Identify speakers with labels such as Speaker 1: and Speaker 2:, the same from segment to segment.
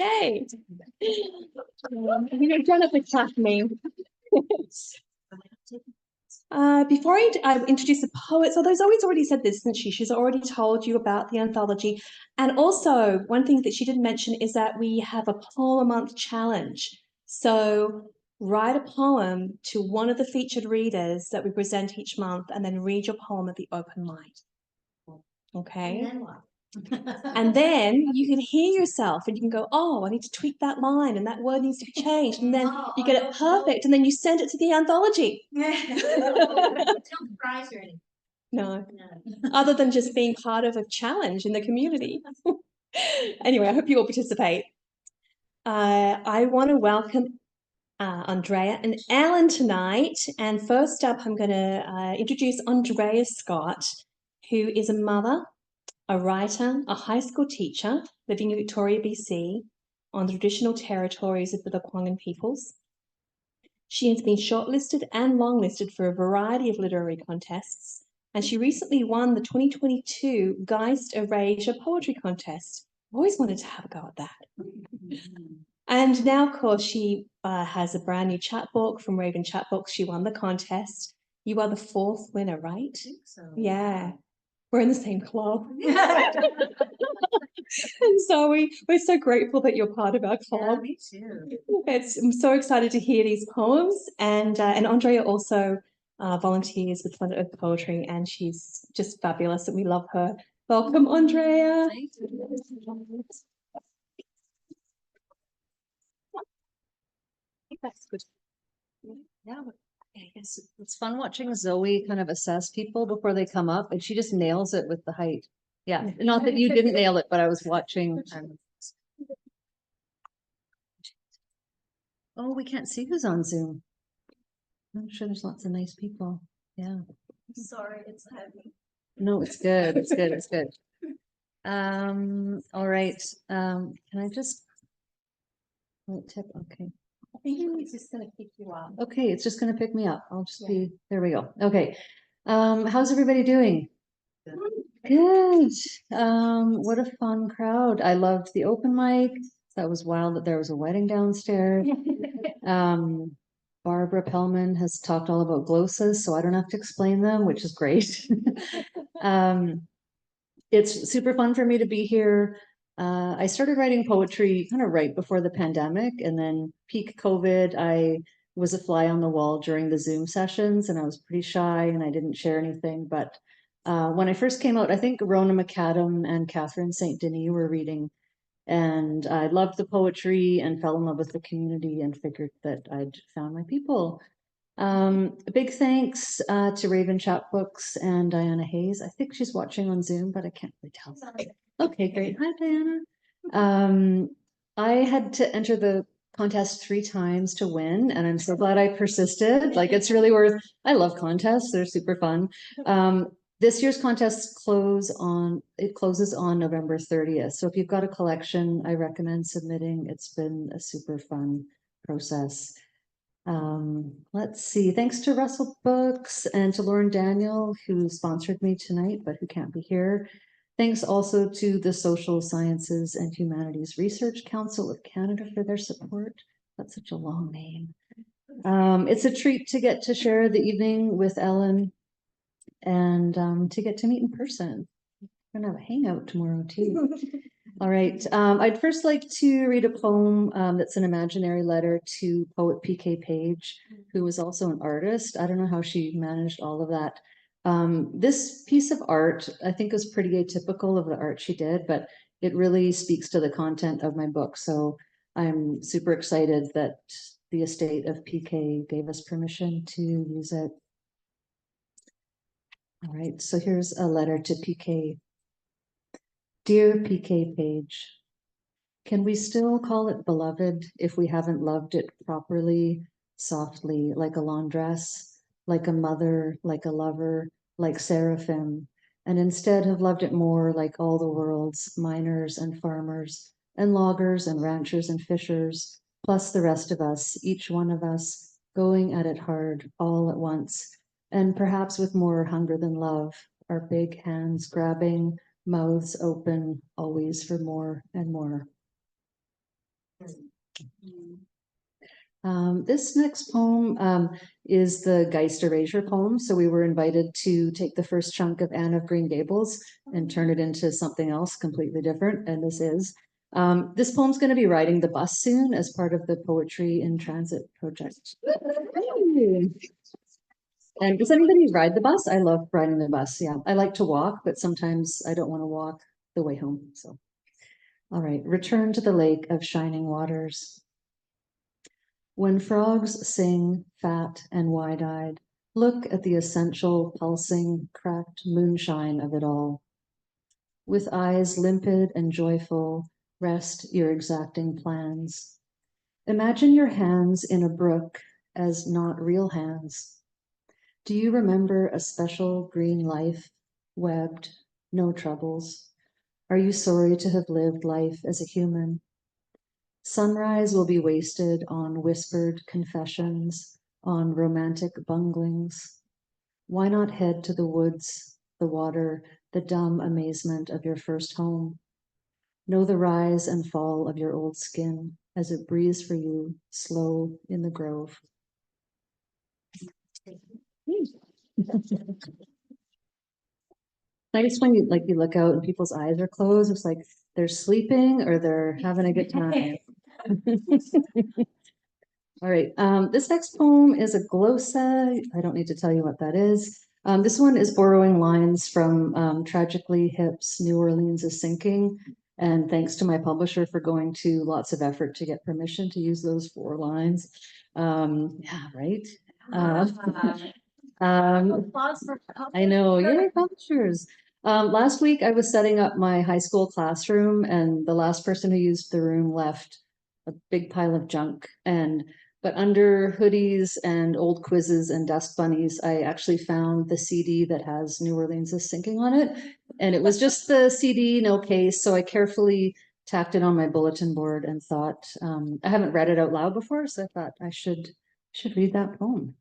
Speaker 1: Yay! You're done up with clap me. Before I introduce the poets, although Zoe's already said this, isn't she? She's already told you about the anthology. And also, one thing that she didn't mention is that we have a poem a month challenge. So write a poem to one of the featured readers that we present each month and then read your poem at the open mic. Okay? And then what? And then you can hear yourself and you can go, oh, I need to tweak that line and that word needs to be changed. And then you get it perfect and then you send it to the anthology. Don't prize or anything. No, other than just being part of a challenge in the community. Anyway, I hope you all participate. I want to welcome Andrea and Alan tonight. And first up, I'm going to introduce Andrea Scott, who is a mother, a writer, a high school teacher living in Victoria, BC, on the traditional territories of the Lekwungen peoples. She has been shortlisted and longlisted for a variety of literary contests, and she recently won the 2022 Geist Erasure Poetry Contest. I've always wanted to have a go at that. And now, of course, she has a brand new chapbook from Raven Chapbooks. She won the contest. You are the 4th winner, right? I think so. Yeah. We're in the same club. And so we're so grateful that you're part of our club. Yeah, me too. I'm so excited to hear these poems. And Andrea also volunteers with Blood Belies Poetry, and she's just fabulous and we love her. Welcome, Andrea. Thank you. That's good.
Speaker 2: Yeah. It's fun watching Zoe kind of assess people before they come up, and she just nails it with the height. Yeah, not that you didn't nail it, but I was watching. Oh, we can't see who's on Zoom. I'm sure there's lots of nice people. Yeah.
Speaker 1: Sorry, it's heavy.
Speaker 2: No, it's good. It's good. It's good. All right. Can I just tip? Okay.
Speaker 1: I think it's just going to pick you up.
Speaker 2: Okay, it's just going to pick me up. I'll just be, there we go. Okay. How's everybody doing? Good. What a fun crowd. I loved the open mic. That was wild that there was a wedding downstairs. Barbara Pellman has talked all about glosses, so I don't have to explain them, which is great. It's super fun for me to be here. I started writing poetry kind of right before the pandemic, and then peak COVID, I was a fly on the wall during the Zoom sessions, and I was pretty shy and I didn't share anything. But when I first came out, I think Rona McAdam and Catherine St. Denis were reading, and I loved the poetry and fell in love with the community and figured that I'd found my people. A big thanks to Raven Chapbooks and Diana Hayes. I think she's watching on Zoom, but I can't really tell. Okay, great. Hi, Diana. I had to enter the contest 3 times to win, and I'm so glad I persisted. Like, it's really worth. I love contests; they're super fun. This year's contest closes on November 30th. So if you've got a collection, I recommend submitting. It's been a super fun process. Let's see. Thanks to Russell Books and to Lauren Daniel, who sponsored me tonight, but who can't be here. Thanks also to the Social Sciences and Humanities Research Council of Canada for their support. That's such a long name. It's a treat to get to share the evening with Ellen and to get to meet in person. We're gonna have a hangout tomorrow too. All right. I'd first like to read a poem that's an imaginary letter to poet P.K. Page, who was also an artist. I don't know how she managed all of that. This piece of art, I think, is pretty atypical of the art she did, but it really speaks to the content of my book. So I'm super excited that the estate of PK gave us permission to use it. All right, so here's a letter to PK. Dear PK Page, can we still call it beloved if we haven't loved it properly, softly, like a laundress, like a mother, like a lover, like seraphim, and instead have loved it more like all the world's miners and farmers and loggers and ranchers and fishers, plus the rest of us, each one of us, going at it hard all at once, and perhaps with more hunger than love, our big hands grabbing, mouths open, always for more and more. This next poem is the Geist Erasure poem. So we were invited to take the first chunk of Anne of Green Gables and turn it into something else completely different. And this poem's going to be riding the bus soon as part of the Poetry in Transit project. And does anybody ride the bus? I love riding the bus. Yeah, I like to walk, but sometimes I don't want to walk the way home. So, all right, return to the lake of shining waters. When frogs sing fat and wide-eyed, look at the essential, pulsing, cracked moonshine of it all. With eyes limpid and joyful, rest your exacting plans. Imagine your hands in a brook as not real hands. Do you remember a special green life, webbed, no troubles? Are you sorry to have lived life as a human? Sunrise will be wasted on whispered confessions, on romantic bunglings. Why not head to the woods, the water, the dumb amazement of your first home? Know the rise and fall of your old skin as it breathes for you, slow in the grove. Nice when you look out and people's eyes are closed. It's like they're sleeping or they're having a good time. All right, this next poem is a glossa. I don't need to tell you what that is. This one is borrowing lines from Tragically Hip's New Orleans is Sinking. And thanks to my publisher for going to lots of effort to get permission to use those 4 lines. Yeah, right? I know, yay, publishers. Last week I was setting up my high school classroom and the last person who used the room left a big pile of junk. But under hoodies and old quizzes and dust bunnies, I actually found the CD that has New Orleans is Sinking on it. And it was just the CD, no case. So I carefully tacked it on my bulletin board and thought, I haven't read it out loud before, so I thought I should read that poem.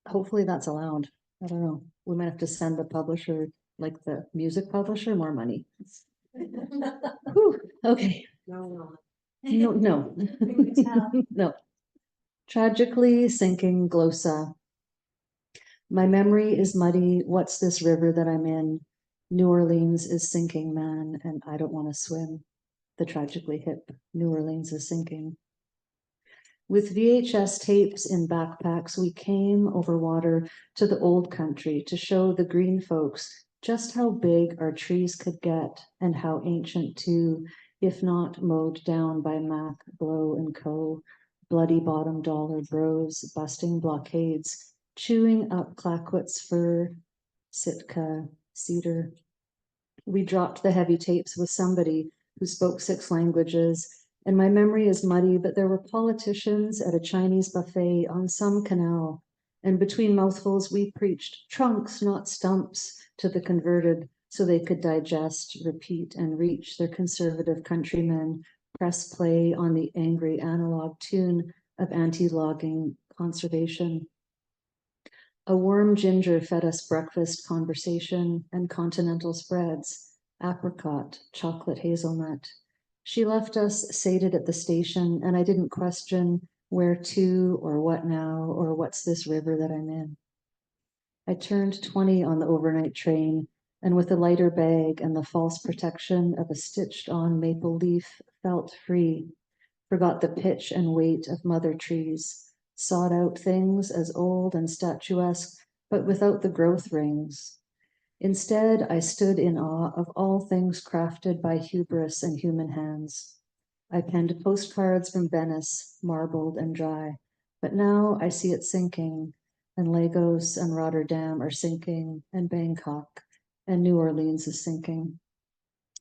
Speaker 2: Hopefully that's allowed. I don't know. We might have to send the publisher, like the music publisher, more money. Whew, okay. No. No. Tragically sinking glossa. My memory is muddy. What's this river that I'm in? New Orleans is sinking, man, and I don't want to swim. The Tragically Hip. New Orleans is sinking. With VHS tapes in backpacks, we came over water to the old country to show the green folks just how big our trees could get and how ancient too, if not mowed down by Mac, Blow and Co., bloody bottom dollar bros, busting blockades, chewing up Claquett's fir, Sitka, cedar. We dropped the heavy tapes with somebody who spoke 6 languages, and my memory is muddy, but there were politicians at a Chinese buffet on some canal, and between mouthfuls we preached trunks, not stumps, to the converted so they could digest, repeat, and reach their conservative countrymen, press play on the angry analog tune of anti-logging conservation. A warm ginger fed us breakfast conversation and continental spreads, apricot, chocolate hazelnut. She left us sated at the station, and I didn't question where to or what now or what's this river that I'm in. I turned 20 on the overnight train, and with a lighter bag and the false protection of a stitched-on maple leaf, felt free, forgot the pitch and weight of mother trees, sought out things as old and statuesque, but without the growth rings. Instead, I stood in awe of all things crafted by hubris and human hands. I penned postcards from Venice, marbled and dry, but now I see it sinking, and Lagos and Rotterdam are sinking, and Bangkok, and New Orleans is sinking.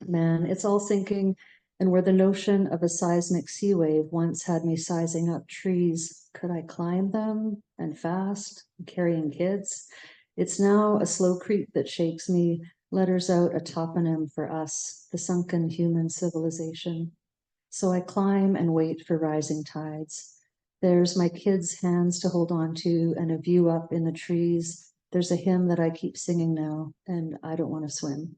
Speaker 2: Man, it's all sinking, and where the notion of a seismic sea wave once had me sizing up trees, could I climb them, and fast, carrying kids? It's now a slow creep that shakes me, letters out a toponym for us, the sunken human civilization. So I climb and wait for rising tides. There's my kids' hands to hold on to and a view up in the trees. There's a hymn that I keep singing now, and I don't want to swim.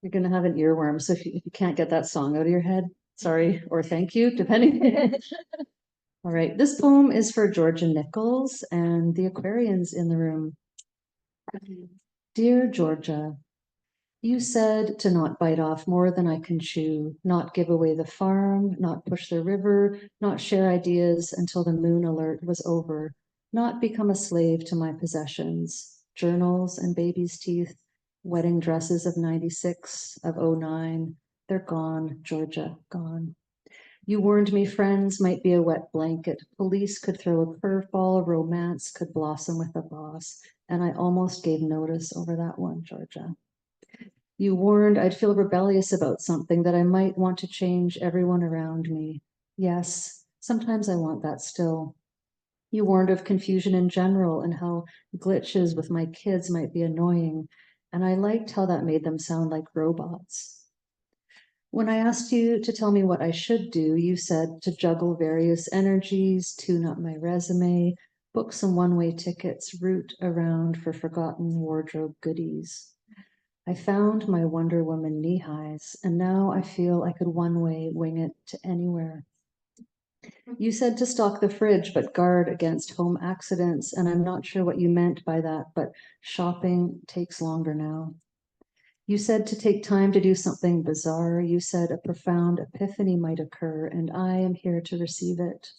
Speaker 2: You're going to have an earworm. So if you can't get that song out of your head, sorry, or thank you, depending. All right, this poem is for Georgia Nichols and the Aquarians in the room. Dear Georgia, you said to not bite off more than I can chew, not give away the farm, not push the river, not share ideas until the moon alert was over, not become a slave to my possessions, journals and baby's teeth, wedding dresses of 96, of 09, they're gone, Georgia, gone. You warned me friends might be a wet blanket, police could throw a curveball, romance could blossom with a boss, and I almost gave notice over that one, Georgia. You warned I'd feel rebellious about something, that I might want to change everyone around me. Yes, sometimes I want that still. You warned of confusion in general and how glitches with my kids might be annoying, and I liked how that made them sound like robots. When I asked you to tell me what I should do, you said to juggle various energies, tune up my resume, book some one-way tickets, route around for forgotten wardrobe goodies. I found my Wonder Woman knee highs, and now I feel I could one-way wing it to anywhere. You said to stock the fridge, but guard against home accidents, and I'm not sure what you meant by that, but shopping takes longer now. You said to take time to do something bizarre. You said a profound epiphany might occur, and I am here to receive it.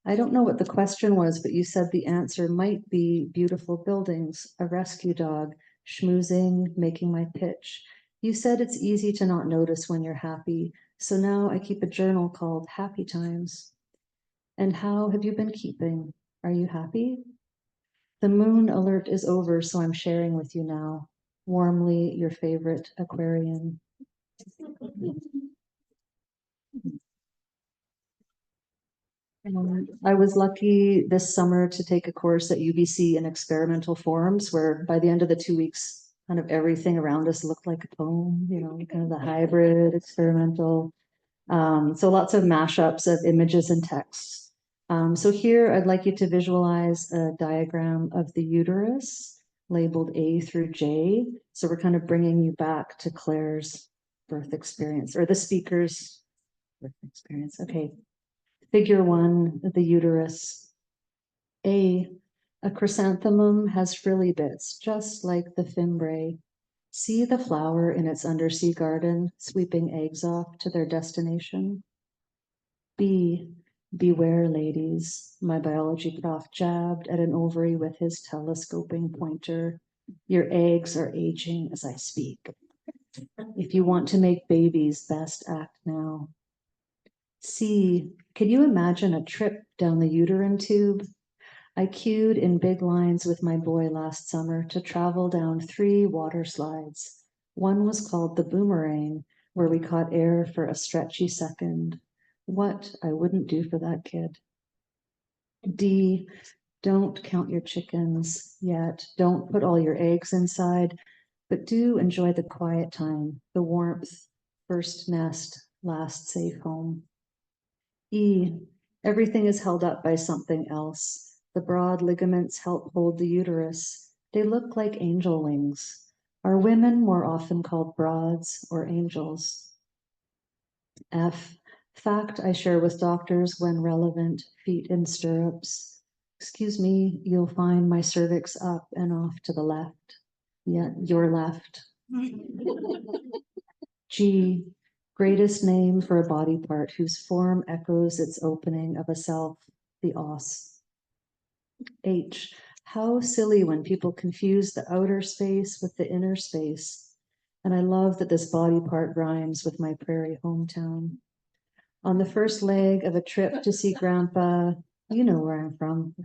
Speaker 2: I don't know what the question was, but you said the answer might be beautiful buildings, a rescue dog, schmoozing, making my pitch. You said it's easy to not notice when you're happy, so now I keep a journal called Happy Times. And how have you been keeping? Are you happy? The moon alert is over, so I'm sharing with you now. Warmly, your favorite Aquarian. I was lucky this summer to take a course at UBC in experimental forms, where by the end of the 2 weeks, kind of everything around us looked like a poem, you know, kind of the hybrid experimental. So lots of mashups of images and texts. So here I'd like you to visualize a diagram of the uterus labeled A through J. So we're kind of bringing you back to Claire's birth experience, or the speaker's birth experience. Okay. Figure 1, the uterus. A chrysanthemum has frilly bits, just like the fimbriae. See the flower in its undersea garden, sweeping eggs off to their destination. B, beware, ladies. My biology prof jabbed at an ovary with his telescoping pointer. Your eggs are aging as I speak. If you want to make babies, best act now. C, can you imagine a trip down the uterine tube? I queued in big lines with my boy last summer to travel down 3 water slides. One was called the Boomerang, where we caught air for a stretchy second. What I wouldn't do for that kid. D, don't count your chickens yet. Don't put all your eggs inside, but do enjoy the quiet time, the warmth, first nest, last safe home. E, everything is held up by something else. The broad ligaments help hold the uterus. They look like angel wings. Are women more often called broads or angels? F, fact I share with doctors when relevant, feet in stirrups. Excuse me, you'll find my cervix up and off to the left. Yeah, your left. G, greatest name for a body part whose form echoes its opening of a self, the os. H, how silly when people confuse the outer space with the inner space. And I love that this body part rhymes with my prairie hometown. On the first leg of a trip to see Grandpa, you know where I'm from.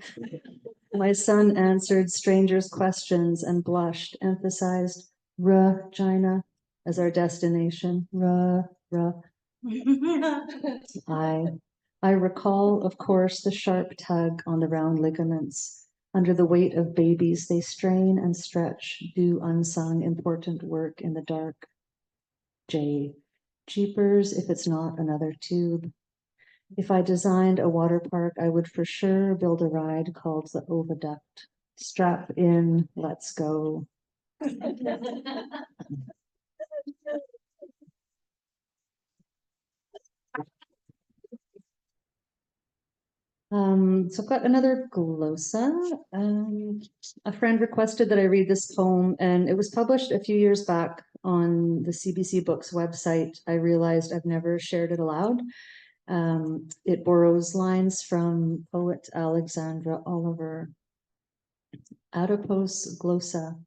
Speaker 2: My son answered strangers' questions and blushed, emphasized Regina as our destination. I recall, of course, the sharp tug on the round ligaments. Under the weight of babies, they strain and stretch, do unsung important work in the dark. J, jeepers if it's not another tube. If I designed a water park, I would for sure build a ride called the Oviduct. Strap in, let's go. So I've got another glosa. A friend requested that I read this poem, and it was published a few years back on the CBC Books website. I realized I've never shared it aloud. It borrows lines from poet Alexandra Oliver. Adipose glosa.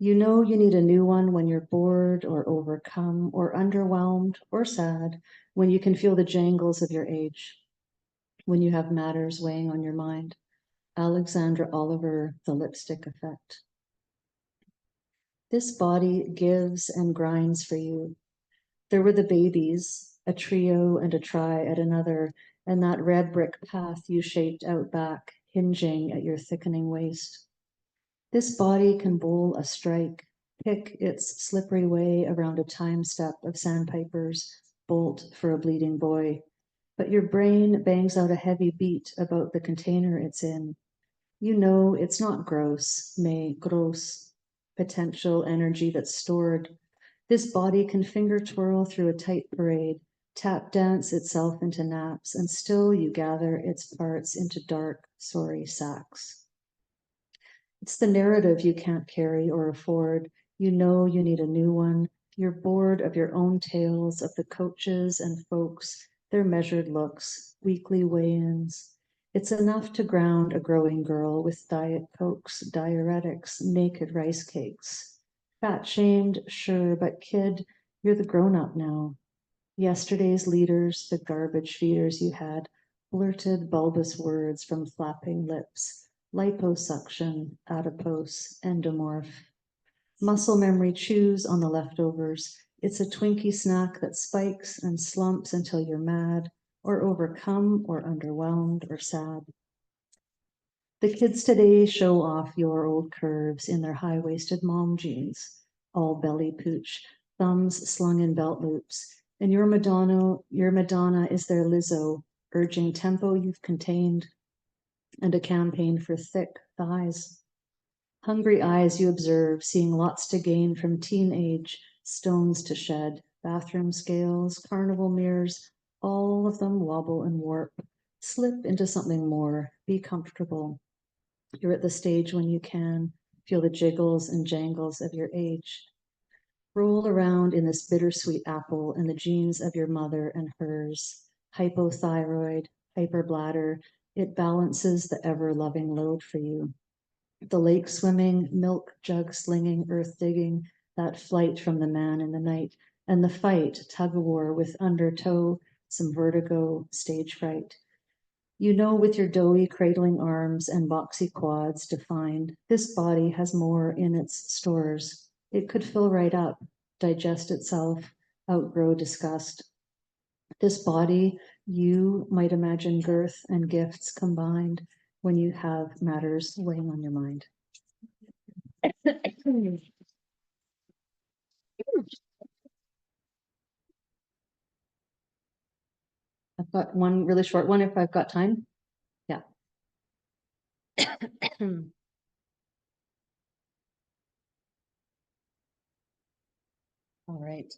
Speaker 2: You know you need a new one when you're bored or overcome or underwhelmed or sad, when you can feel the jangles of your age, when you have matters weighing on your mind. Alexandra Oliver, The Lipstick Effect. This body gives and grinds for you. There were the babies, a trio and a try at another, and that red brick path you shaped out back, hinging at your thickening waist. This body can bowl a strike, pick its slippery way around a time step of sandpipers, bolt for a bleeding boy. But your brain bangs out a heavy beat about the container it's in. You know it's not gross, gross, potential energy that's stored. This body can finger twirl through a tight parade, tap dance itself into naps, and still you gather its parts into dark, sorry sacks. It's the narrative you can't carry or afford. You know you need a new one. You're bored of your own tales of the coaches and folks, their measured looks, weekly weigh-ins. It's enough to ground a growing girl with Diet Cokes, diuretics, naked rice cakes. Fat shamed, sure, but kid, you're the grown-up now. Yesterday's leaders, the garbage feeders you had, blurted bulbous words from flapping lips. Liposuction, adipose, endomorph. Muscle memory chews on the leftovers. It's a Twinkie snack that spikes and slumps until you're mad, or overcome, or underwhelmed, or sad. The kids today show off your old curves in their high-waisted mom jeans, all belly pooch, thumbs slung in belt loops, and your Madonna is their Lizzo, urging tempo you've contained, and a campaign for thick thighs. Hungry eyes you observe, seeing lots to gain from teenage, stones to shed, bathroom scales, carnival mirrors, all of them wobble and warp. Slip into something more, be comfortable. You're at the stage when you can feel the jiggles and jangles of your age. Roll around in this bittersweet apple and the genes of your mother and hers. Hypothyroid, hyperbladder, it balances the ever-loving load for you. The lake swimming, milk jug slinging, earth digging, that flight from the man in the night, and the fight, tug-of-war with undertow, some vertigo, stage fright. You know with your doughy cradling arms and boxy quads defined, this body has more in its stores. It could fill right up, digest itself, outgrow disgust. This body, you might imagine girth and gifts combined when you have matters weighing on your mind. I've got one really short one if I've got time. Yeah. All right.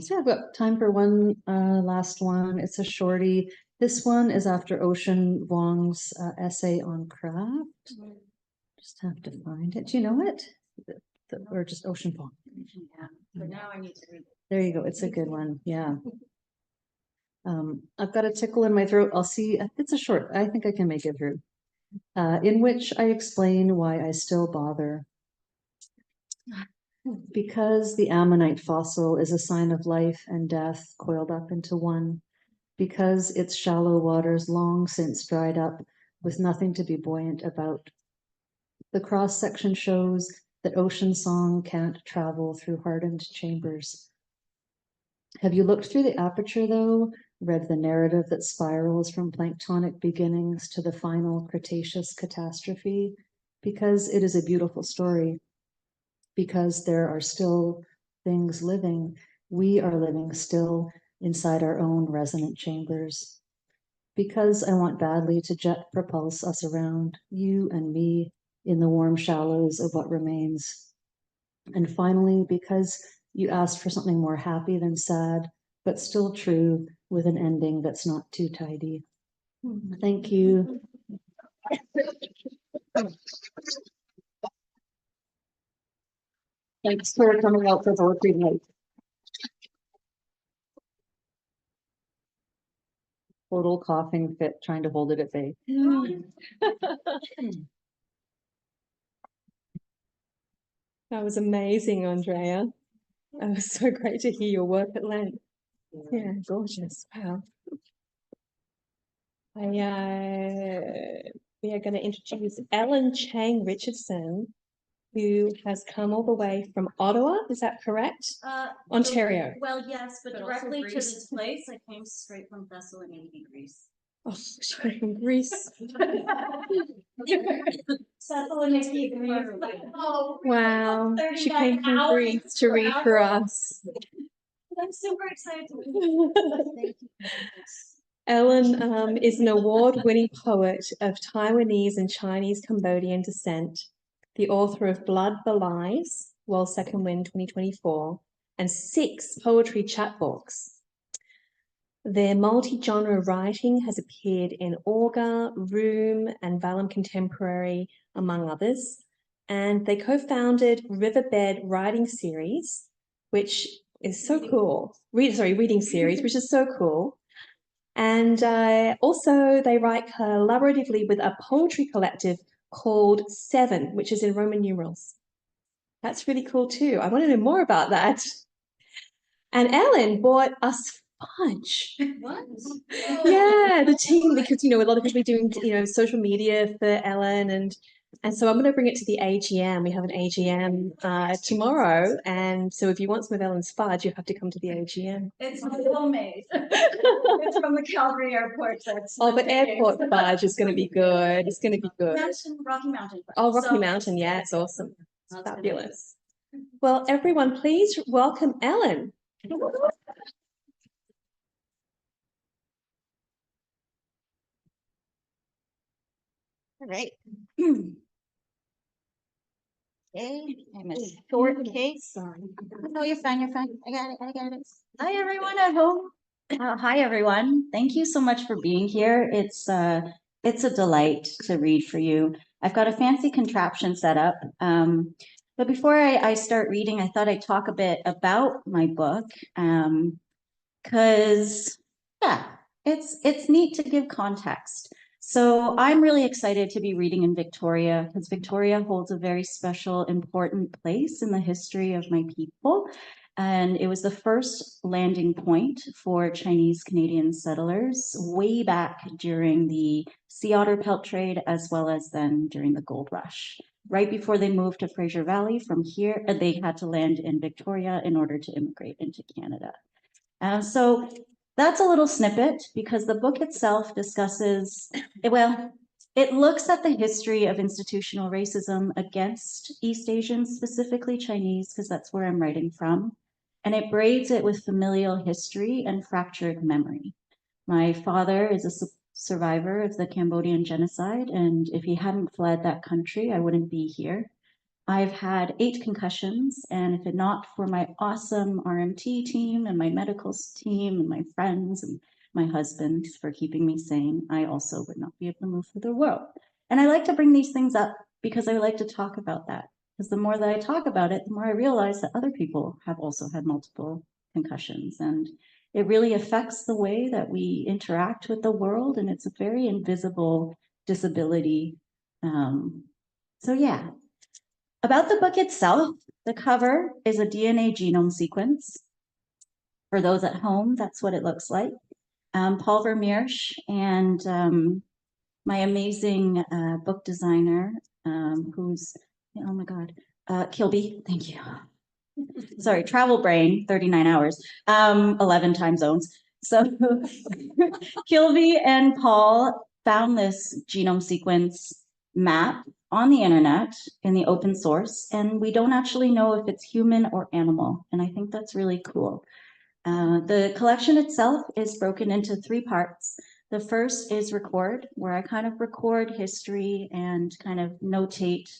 Speaker 2: So I've got time for one last one. It's a shorty. This one is after Ocean Vuong's essay on craft. Just have to find it. Do you know it? Or just Ocean Vuong?
Speaker 3: Yeah, but now I need to read it.
Speaker 2: There you go. It's a good one. Yeah. I've got a tickle in my throat. I'll see. It's a short. I think I can make it through. In which I explain why I still bother. Because the ammonite fossil is a sign of life and death coiled up into one. Because its shallow waters long since dried up with nothing to be buoyant about. The cross-section shows that ocean song can't travel through hardened chambers. Have you looked through the aperture, though? Read the narrative that spirals from planktonic beginnings to the final Cretaceous catastrophe? Because it is a beautiful story. Because there are still things living. We are living still inside our own resonant chambers. Because I want badly to jet propulse us around, you and me, in the warm shallows of what remains. And finally, because you asked for something more happy than sad, but still true, with an ending that's not too tidy. Thank you. Thanks for coming out for poetry night. Total coughing fit, trying to hold it at bay.
Speaker 1: That was amazing, Andrea. It was so great to hear your work at length. Yeah, gorgeous. Wow. We are going to introduce Ellen Chang-Richardson, who has come all the way from Ottawa. Is that correct? Ontario.
Speaker 3: Well, yes, but
Speaker 1: But also
Speaker 3: directly to
Speaker 1: Greece.
Speaker 3: this place, I came straight from Thessaloniki, Greece.
Speaker 1: Oh, sorry, from Greece.
Speaker 3: Thessaloniki, Greece.
Speaker 1: Wow. She came from Greece to read for us.
Speaker 3: I'm super excited.
Speaker 1: Ellen is an award-winning poet of Taiwanese and Chinese Cambodian descent, the author of Blood Belies, Wolsak Wynn 2024, and 6 poetry chapbooks. Their multi-genre writing has appeared in Augur, Room, and Vallum Contemporary, among others, and they co-founded Riverbed Reading Series, which is so cool. Reading Series, which is so cool. And also they write collaboratively with a poetry collective called 7, which is in Roman numerals. That's really cool too. I want to know more about that. And Ellen bought us fudge.
Speaker 3: What?
Speaker 1: Yeah, the team, because, a lot of people are doing, social media for Ellen, and so I'm going to bring it to the AGM. We have an AGM tomorrow, and so if you want some of Ellen's fudge, you have to come to the AGM.
Speaker 3: It's homemade. It's from the Calgary airport.
Speaker 1: But airport fudge is going to be good. It's going to be good.
Speaker 3: Rocky Mountain.
Speaker 1: Oh, Rocky Mountain, yeah, it's awesome. It's fabulous. Well, everyone, please welcome Ellen.
Speaker 3: All right. Okay, I'm a short case.
Speaker 1: Sorry.
Speaker 3: No, you're fine. You're fine. I got it. Hi, everyone at home. Hi, everyone. Thank you so much for being here. It's a delight to read for you. I've got a fancy contraption set up. But before I start reading, I thought I'd talk a bit about my book. Because it's neat to give context. So I'm really excited to be reading in Victoria because Victoria holds a very special, important place in the history of my people. And it was the first landing point for Chinese Canadian settlers way back during the sea otter pelt trade, as well as then during the gold rush. Right before they moved to Fraser Valley from here, they had to land in Victoria in order to immigrate into Canada. So that's a little snippet because the book itself discusses, it looks at the history of institutional racism against East Asians, specifically Chinese, because that's where I'm writing from. And it braids it with familial history and fractured memory. My father is a survivor of the Cambodian genocide, and if he hadn't fled that country, I wouldn't be here. I've had 8 concussions, and if it not for my awesome RMT team and my medical team and my friends and my husband for keeping me sane, I also would not be able to move through the world. And I like to bring these things up because I like to talk about that. Because the more that I talk about it, the more I realize that other people have also had multiple concussions. And it really affects the way that we interact with the world, and it's a very invisible disability. So yeah. About the book itself, the cover is a DNA genome sequence. For those at home, that's what it looks like. Paul Vermeersch and my amazing book designer, who's, oh my God, Kilby, thank you. Sorry, travel brain, 39 hours, 11 time zones. So Kilby and Paul found this genome sequence map on the internet in the open source, and we don't actually know if it's human or animal, and I think that's really cool. The collection itself is broken into 3 parts. The first is record, where I kind of record history and kind of notate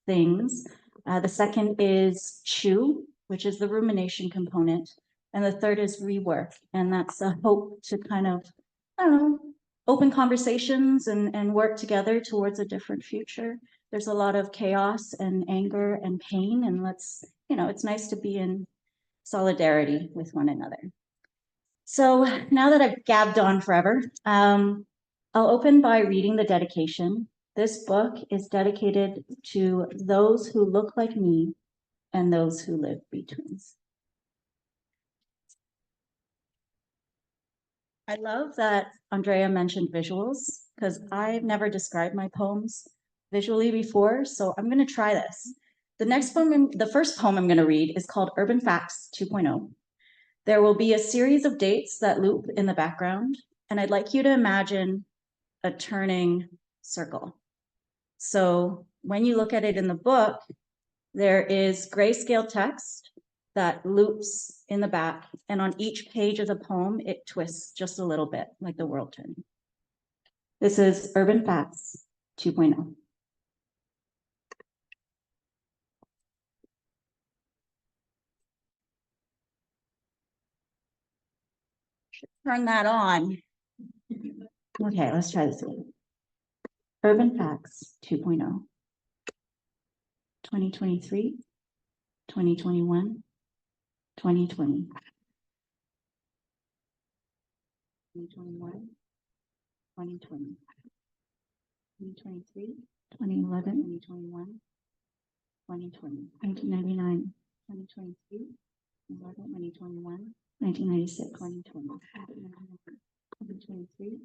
Speaker 3: things. The second is chew, which is the rumination component, and the third is rework, and that's a hope to kind of, I don't know, open conversations and work together towards a different future. There's a lot of chaos and anger and pain, and it's nice to be in solidarity with one another. So now that I've gabbed on forever, I'll open by reading the dedication. This book is dedicated to those who look like me and those who live between. I love that Andrea mentioned visuals, because I've never described my poems visually before, so I'm going to try this. The first poem I'm going to read is called Urban Facts 2.0. There will be a series of dates that loop in the background, and I'd like you to imagine a turning circle. So when you look at it in the book, there is grayscale text that loops in the back, and on each page of the poem, it twists just a little bit, like the world turning. This is Urban Facts 2.0. Turn that on. Okay, let's try this again. Urban Facts 2.0. 2023, 2021, 2020. 2021, 2020. 2023, 2011, 2021, 2020. 1999, 2023, 2021, 1996, 2020. 2023,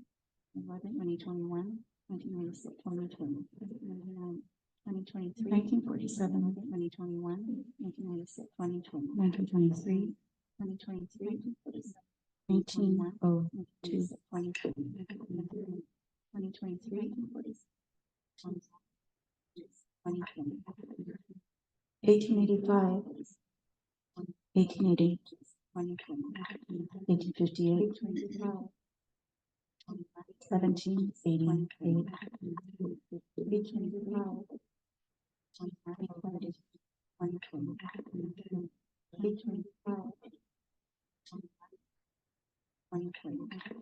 Speaker 3: 2021, 1996, 2020. 2023, 1947, 2021, 1996, 2020, 1923, 2023, 1902, 2020, 2023, 1885, 1880, 1858, 1788, 1820.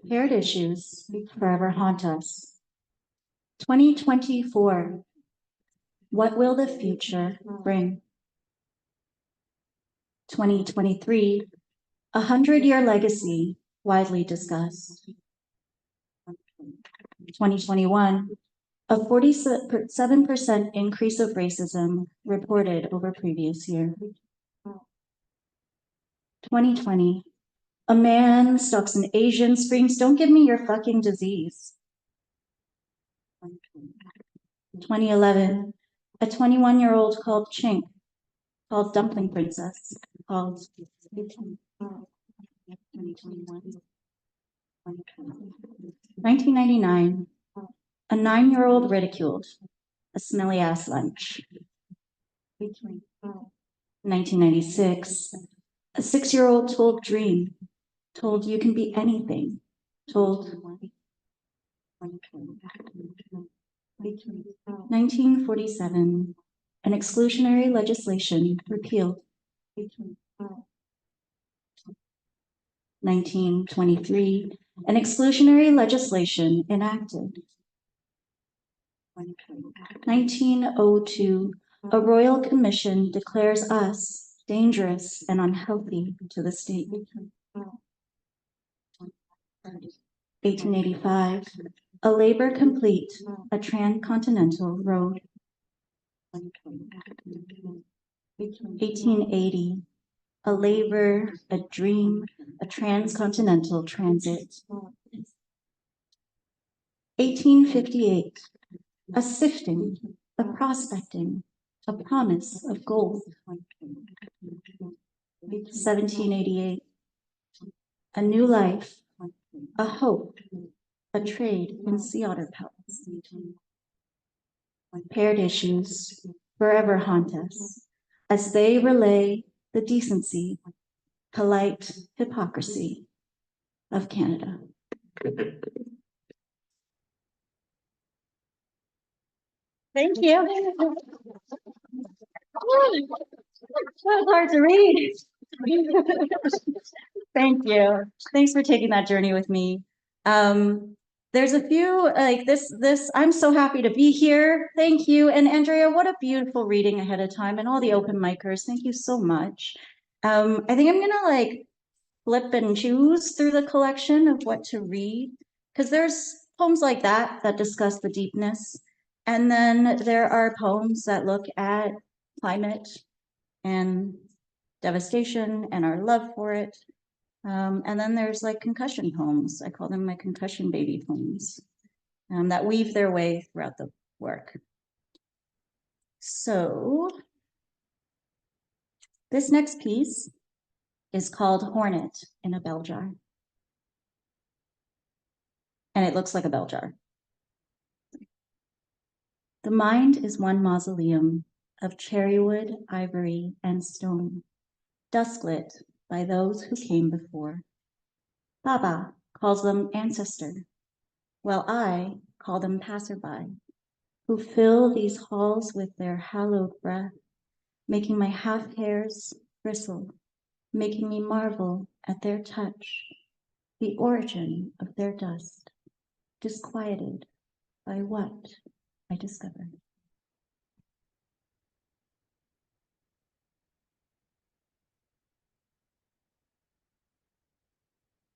Speaker 3: Paired issues forever haunt us. 2024. What will the future bring? 2023. 100-year legacy widely discussed. 2021. A 47% increase of racism reported over previous year. 2020. A man stalks an Asian, screams, "Don't give me your fucking disease." 2011. A 21-year-old called Chink, called Dumpling Princess, called 1999. A 9-year-old ridiculed, a smelly ass lunch. 1996. A 6-year-old told Dream, told you can be anything, told 1947. An exclusionary legislation repealed. 1923. An exclusionary legislation enacted. 1902. A royal commission declares us dangerous and unhealthy to the state. 1885. A labor complete a transcontinental road. 1880. A labor, a dream, a transcontinental transit. 1858. A sifting, a prospecting, a promise of gold. 1788. A new life, a hope, a trade in sea otter pelts. Paired issues forever haunt us as they relay the decency, polite hypocrisy of Canada. Thank you. That was hard to read. Thank you. Thanks for taking that journey with me. there's a few like this. I'm so happy to be here. Thank you. And Andrea, what a beautiful reading ahead of time, and all the open micers. Thank you so much. I think I'm gonna like flip and choose through the collection of what to read, because there's poems like that discuss the deepness. And then there are poems that look at climate and devastation and our love for it. And then there's like concussion poems. I call them my concussion baby poems, that weave their way throughout the work. So this next piece is called Hornet in a Bell Jar. And it looks like a bell jar. The mind is one mausoleum of cherrywood, ivory, and stone, dusklit by those who came before. Baba calls them ancestor, while I call them passerby, who fill these halls with their hallowed breath, making my half hairs bristle, making me marvel at their touch, the origin of their dust, disquieted by what I discovered.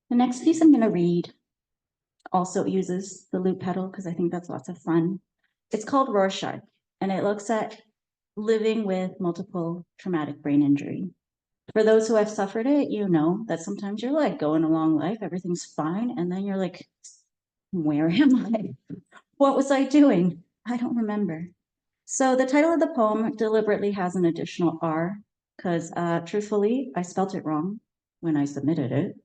Speaker 3: The next piece I'm going to read also uses the loop pedal because I think that's lots of fun. It's called Rorschach, and it looks at living with multiple traumatic brain injury. For those who have suffered it, you know that sometimes you're like going along life, everything's fine, and then you're like, where am I? What was I doing? I don't remember. So the title of the poem deliberately has an additional R because truthfully, I spelt it wrong when I submitted it,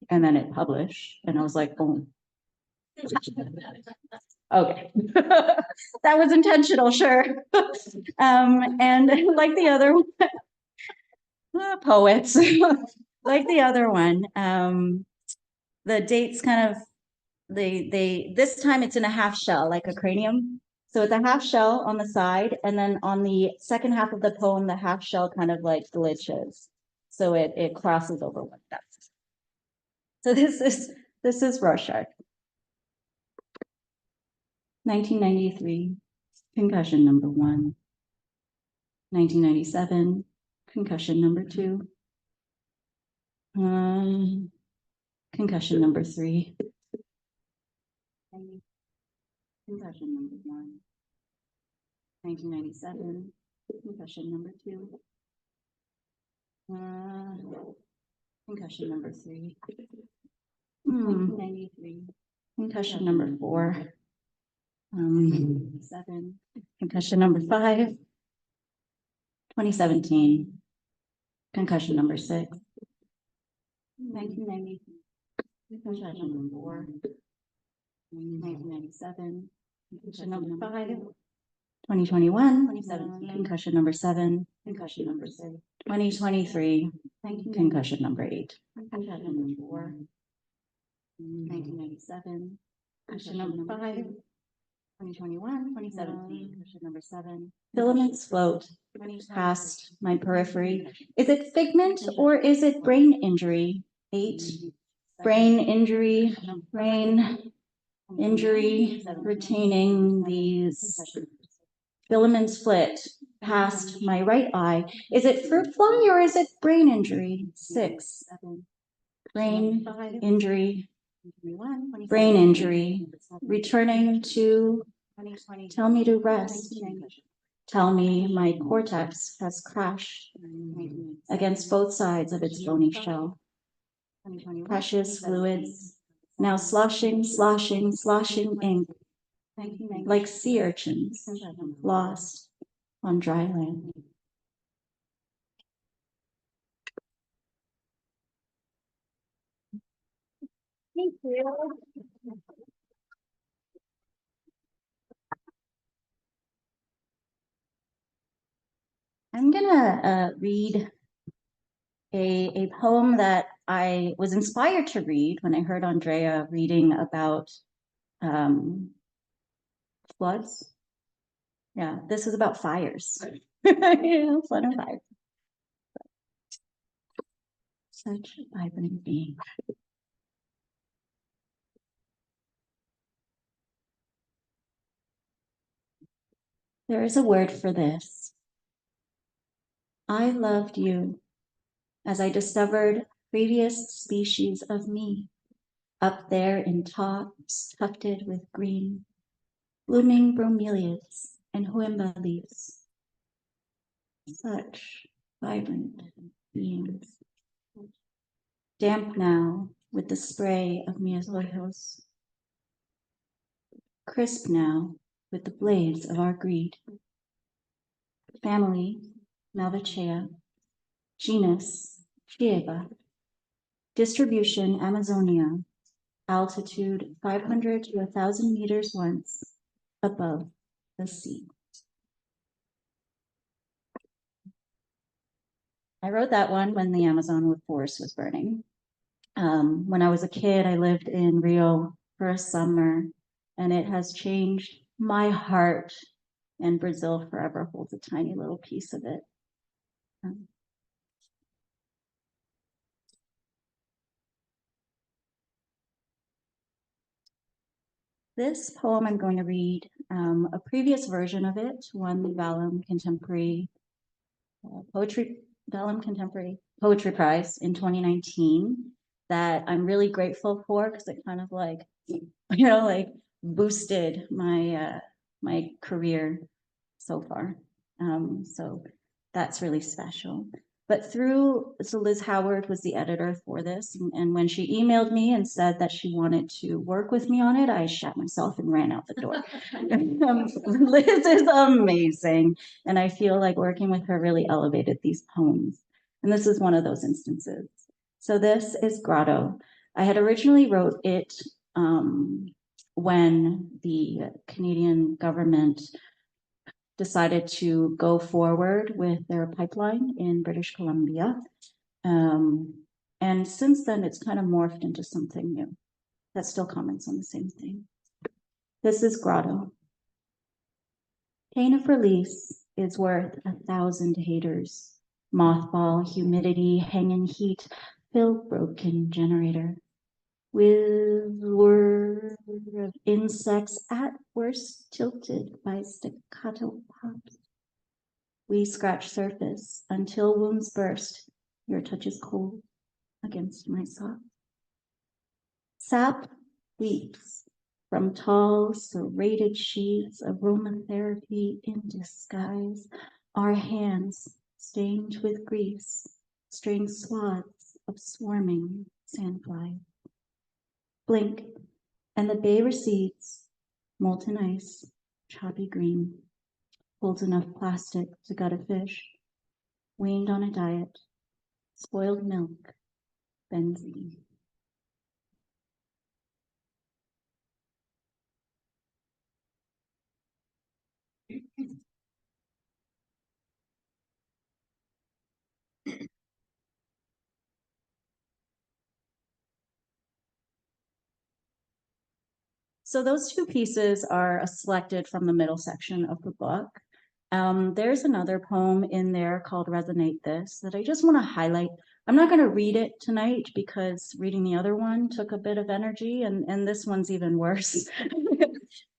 Speaker 3: and then it published, and I was like, boom. Okay, that was intentional, sure. And like the other one, poets, like the other one, the dates kind of, this time it's in a half shell, like a cranium. So it's a half shell on the side, and then on the second half of the poem, the half shell kind of like glitches. So it crosses over one step. So this is Rorschach. 1993, concussion number 1. 1997, concussion number 2. Concussion number 3. Concussion number 1. 1997, concussion number 2. Concussion number 3. 1993, concussion number 4. 7, concussion number 5. 2017, concussion number 6. 1990, concussion number 4. 1997, concussion number 5. 2021, 2017, concussion number 7. Concussion number 6. 2023, concussion number 8. Concussion number 4. 1997, concussion number 5. 2021, 2017, concussion number 7. Filaments float past my periphery. Is it figment or is it brain injury? 8. Brain injury, retaining these filaments flit past my right eye. Is it fruit fly or is it brain injury? 6. Brain injury, returning to tell me to rest. Tell me my cortex has crashed against both sides of its bony shell. Precious fluids, now sloshing ink, like sea urchins lost on dry land. Thank you. I'm gonna read a poem that I was inspired to read when I heard Andrea reading about floods. Yeah, this is about fires. Yeah, flood and fire. Such a vibrant being. There is a word for this. I loved you as I discovered previous species of me up there in tops tufted with green, blooming bromeliads and huemba leaves. Such vibrant beings. Damp now with the spray of mis ojos. Crisp now with the blades of our greed. Family, Malvachea. Genus, Chieba. Distribution, Amazonia. Altitude 500 to 1,000 meters once above the sea. I wrote that one when the Amazon forest was burning. When I was a kid, I lived in Rio for a summer, and it has changed my heart, and Brazil forever holds a tiny little piece of it. This poem I'm going to read, a previous version of it won the Vallum Contemporary Poetry Prize in 2019 that I'm really grateful for because it kind of like, like boosted my my career so far. So that's really special. But so Liz Howard was the editor for this, and when she emailed me and said that she wanted to work with me on it, I shat myself and ran out the door. Liz is amazing, and I feel like working with her really elevated these poems. And this is one of those instances. So this is Grotto. I had originally wrote it when the Canadian government decided to go forward with their pipeline in British Columbia. And since then, it's kind of morphed into something new that still comments on the same thing. This is Grotto. Pain of release is worth 1,000 haters. Mothball, humidity, hanging heat, fill broken generator. With whir of insects at worst tilted by staccato pops. We scratch surface until wounds burst. Your touch is cold against my sock. Sap weeps from tall serrated sheets, aromatherapy in disguise. Our hands stained with grease, string swaths of swarming sandflies. Blink, and the bay recedes, molten ice, choppy green, holds enough plastic to gut a fish, weaned on a diet, spoiled milk, benzene. So those two pieces are selected from the middle section of the book. There's another poem in there called Resonate This that I just want to highlight. I'm not going to read it tonight because reading the other one took a bit of energy, and this one's even worse.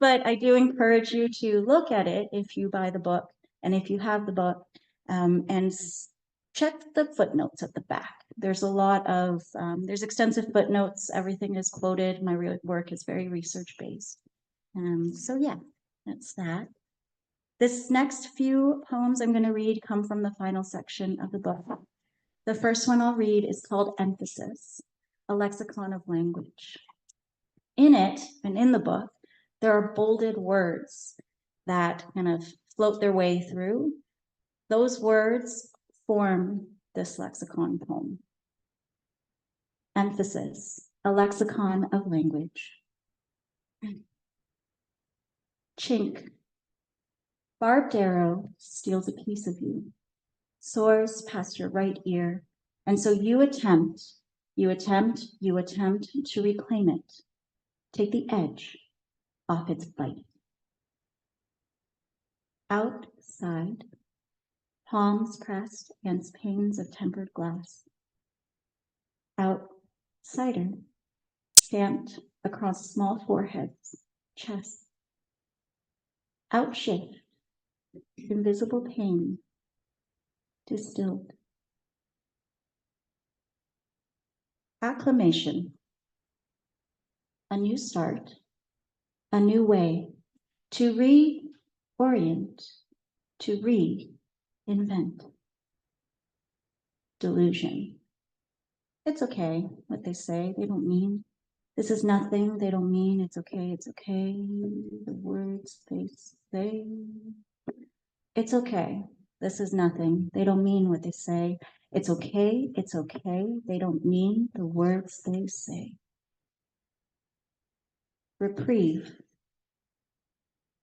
Speaker 3: But I do encourage you to look at it if you buy the book and if you have the book, and check the footnotes at the back. There's a lot of, there's extensive footnotes. Everything is quoted. My work is very research-based. So yeah, that's that. This next few poems I'm going to read come from the final section of the book. The first one I'll read is called Emphasis, a lexicon of language. In it, and in the book, there are bolded words that kind of float their way through. Those words form this lexicon poem. Emphasis, a lexicon of language. Chink. Barbed arrow steals a piece of you, soars past your right ear, and so you attempt to reclaim it. Take the edge off its bite. Outside, palms pressed against panes of tempered glass. Outsider, stamped across small foreheads, chests. Outshift, invisible pain, distilled. Acclamation, a new start, a new way to reorient, to reinvent. Delusion. It's okay what they say, they don't mean. This is nothing, they don't mean. It's okay, the words they say. It's okay, this is nothing, they don't mean what they say. It's okay, they don't mean the words they say. Reprieve.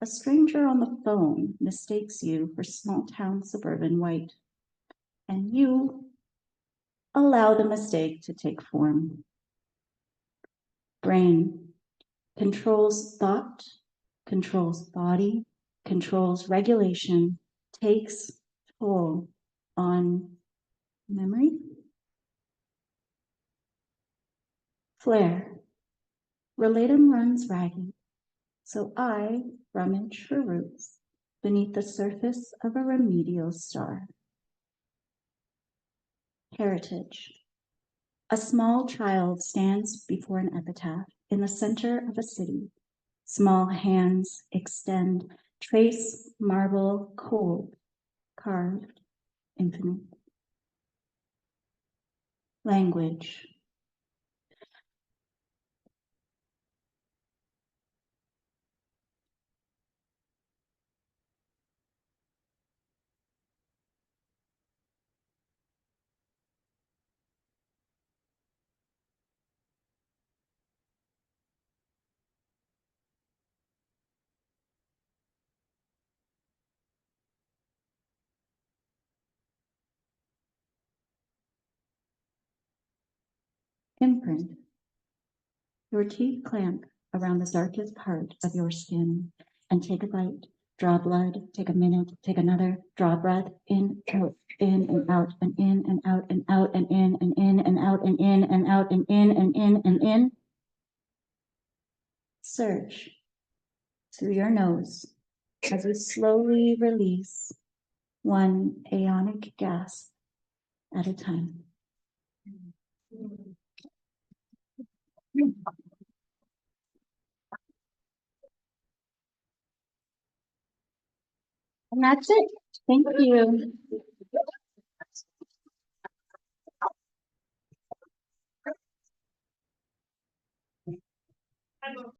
Speaker 3: A stranger on the phone mistakes you for small-town suburban white, and you allow the mistake to take form. Brain controls thought, controls body, controls regulation, takes toll on memory. Flare. Relatum runs ragged, so I rummage for roots beneath the surface of a remedial star. Heritage. A small child stands before an epitaph in the center of a city. Small hands extend, trace marble cold, carved, infinite. Language. Imprint. Your teeth clamp around the darkest part of your skin and take a bite, draw blood, take a minute, take another, draw breath, in, out, in and out, and in and out, and out, and in, and out, and in, and out, and in, and in, and in. Surge through your nose as you slowly release one aeonic gasp at a time. And that's it. Thank you.